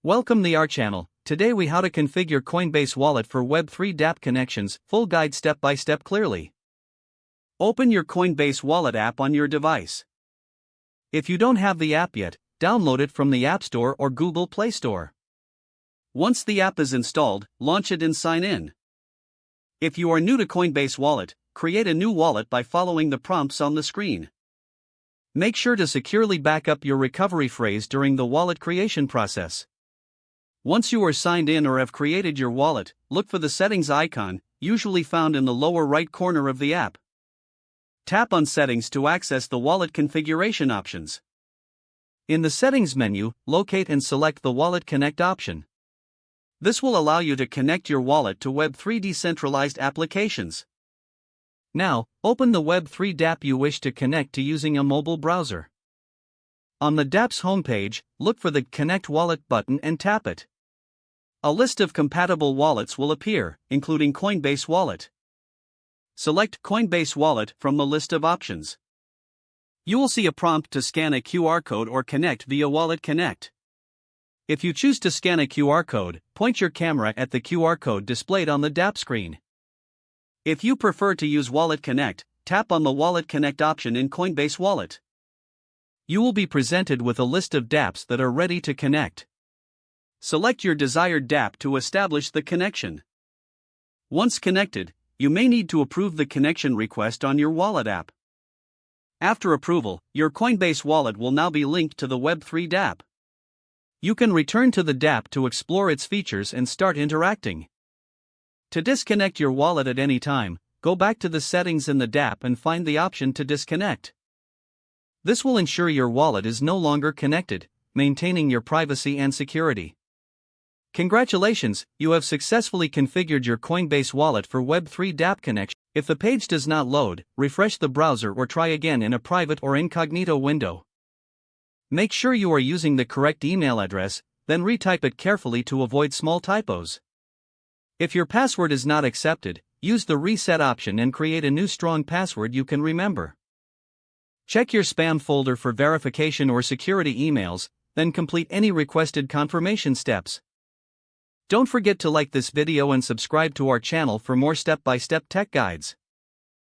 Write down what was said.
Welcome to our channel. Today we how to configure Coinbase Wallet for Web3 dApp connections, full guide step by step clearly. Open your Coinbase Wallet app on your device. If you don't have the app yet, download it from the App Store or Google Play Store. Once the app is installed, launch it and sign in. If you are new to Coinbase Wallet, create a new wallet by following the prompts on the screen. Make sure to securely back up your recovery phrase during the wallet creation process. Once you are signed in or have created your wallet, look for the settings icon, usually found in the lower right corner of the app. Tap on Settings to access the wallet configuration options. In the Settings menu, locate and select the Wallet Connect option. This will allow you to connect your wallet to Web3 decentralized applications. Now, open the Web3 dApp you wish to connect to using a mobile browser. On the dApp's homepage, look for the Connect Wallet button and tap it. A list of compatible wallets will appear, including Coinbase Wallet. Select Coinbase Wallet from the list of options. You will see a prompt to scan a QR code or connect via Wallet Connect. If you choose to scan a QR code, point your camera at the QR code displayed on the dApp screen. If you prefer to use Wallet Connect, tap on the Wallet Connect option in Coinbase Wallet. You will be presented with a list of dApps that are ready to connect. Select your desired dApp to establish the connection. Once connected, you may need to approve the connection request on your wallet app. After approval, your Coinbase Wallet will now be linked to the Web3 dApp. You can return to the dApp to explore its features and start interacting. To disconnect your wallet at any time, go back to the settings in the dApp and find the option to disconnect. This will ensure your wallet is no longer connected, maintaining your privacy and security. Congratulations, you have successfully configured your Coinbase Wallet for Web3 dApp connection. If the page does not load, refresh the browser or try again in a private or incognito window. Make sure you are using the correct email address, then retype it carefully to avoid small typos. If your password is not accepted, use the reset option and create a new strong password you can remember. Check your spam folder for verification or security emails, then complete any requested confirmation steps. Don't forget to like this video and subscribe to our channel for more step-by-step tech guides.